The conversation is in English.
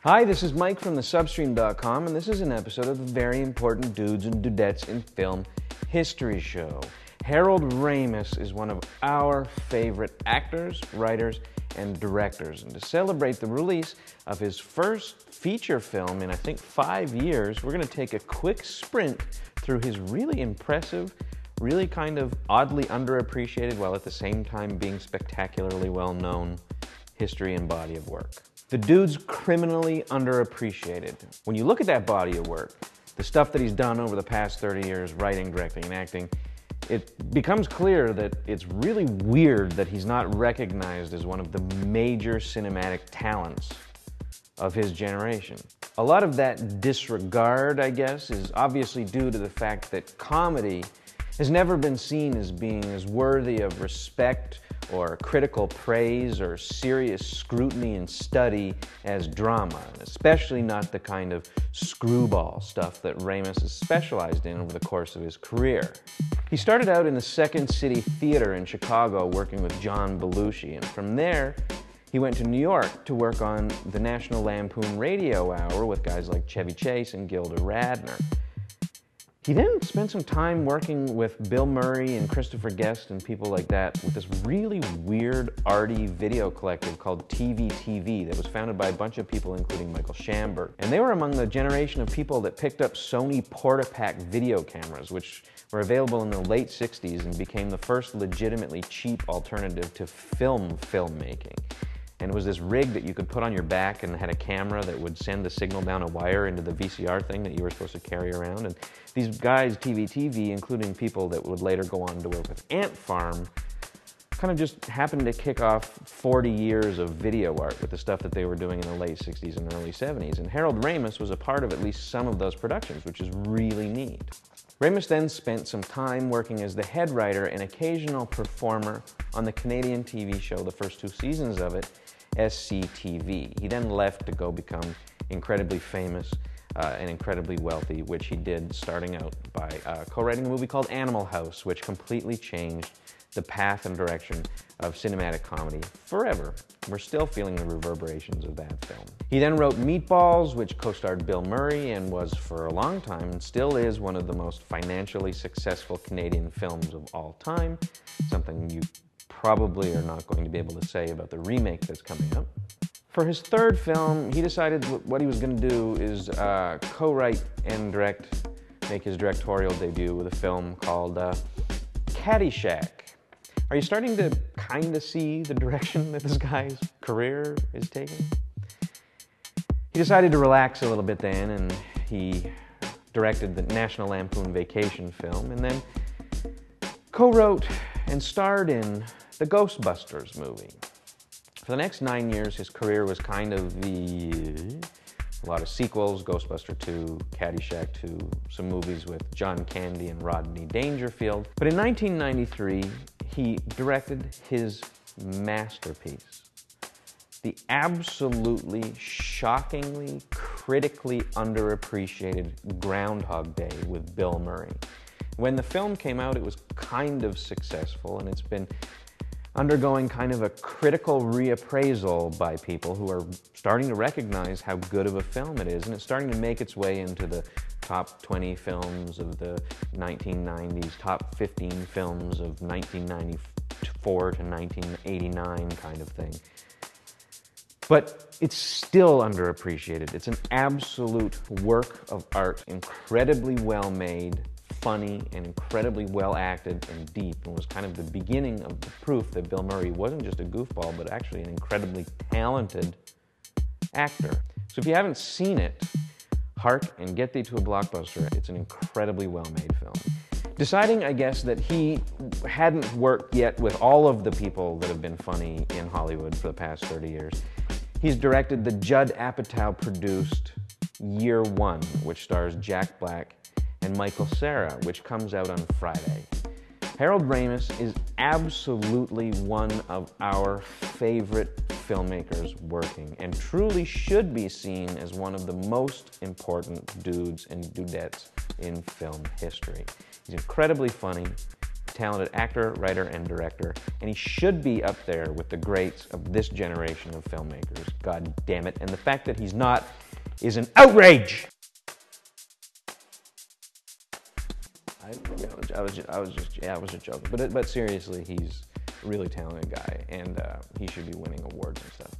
Hi, this is Mike from thesubstream.com, and this is an episode of the very important Dudes and Dudettes in Film History Show. Harold Ramis is one of our favorite actors, writers, and directors. And to celebrate the release of his first feature film in, I think, 5 years, we're going to take a quick sprint through his really impressive, really kind of oddly underappreciated, while at the same time being spectacularly well-known history and body of work. The dude's criminally underappreciated. When you look at that body of work, the stuff that he's done over the past 30 years, writing, directing, and acting, it becomes clear that it's really weird that he's not recognized as one of the major cinematic talents of his generation. A lot of that disregard, I guess, is obviously due to the fact that comedy has never been seen as being as worthy of respect or critical praise or serious scrutiny and study as drama, and especially not the kind of screwball stuff that Ramis has specialized in over the course of his career. He started out in the Second City Theater in Chicago working with John Belushi, and from there he went to New York to work on the National Lampoon Radio Hour with guys like Chevy Chase and Gilda Radner. He then spent some time working with Bill Murray and Christopher Guest and people like that with this really weird, arty video collective called TV that was founded by a bunch of people, including Michael Shamberg. And they were among the generation of people that picked up Sony Portapak video cameras, which were available in the late 60s and became the first legitimately cheap alternative to filmmaking. And it was this rig that you could put on your back and had a camera that would send the signal down a wire into the VCR thing that you were supposed to carry around. And these guys, TV, including people that would later go on to work with Ant Farm, kind of just happened to kick off 40 years of video art with the stuff that they were doing in the late 60s and early 70s. And Harold Ramis was a part of at least some of those productions, which is really neat. Ramis then spent some time working as the head writer and occasional performer on the Canadian TV show, the first 2 seasons of it, SCTV. He then left to go become incredibly famous and incredibly wealthy, which he did starting out by co-writing a movie called Animal House, which completely changed the path and direction of cinematic comedy forever. We're still feeling the reverberations of that film. He then wrote Meatballs, which co-starred Bill Murray and was for a long time and still is one of the most financially successful Canadian films of all time, something you probably are not going to be able to say about the remake that's coming up. For his third film, he decided what he was going to do is co-write and make his directorial debut with a film called Caddyshack. Are you starting to kind of see the direction that this guy's career is taking? He decided to relax a little bit then, and he directed the National Lampoon Vacation film, and then co-wrote and starred in the Ghostbusters movie. For the next 9 years, his career was kind of a lot of sequels, Ghostbuster 2, Caddyshack 2, some movies with John Candy and Rodney Dangerfield. But in 1993, he directed his masterpiece, the absolutely, shockingly, critically underappreciated Groundhog Day with Bill Murray. When the film came out, it was kind of successful, and it's been undergoing kind of a critical reappraisal by people who are starting to recognize how good of a film it is, and it's starting to make its way into the top 20 films of the 1990s, top 15 films of 1994 to 1989 kind of thing. But it's still underappreciated. It's an absolute work of art, incredibly well made, funny, and incredibly well acted and deep, and was kind of the beginning of the proof that Bill Murray wasn't just a goofball, but actually an incredibly talented actor. So if you haven't seen it, hark and get thee to a blockbuster. It's an incredibly well-made film. Deciding, I guess, that he hadn't worked yet with all of the people that have been funny in Hollywood for the past 30 years, he's directed the Judd Apatow-produced Year One, which stars Jack Black and Michael Cera, which comes out on Friday. Harold Ramis is absolutely one of our favorite filmmakers working, and truly should be seen as one of the most important dudes and dudettes in film history. He's incredibly funny, talented actor, writer, and director, and he should be up there with the greats of this generation of filmmakers. God damn it. And the fact that he's not is an outrage! I was just joking. But seriously, he's a really talented guy, and he should be winning awards and stuff.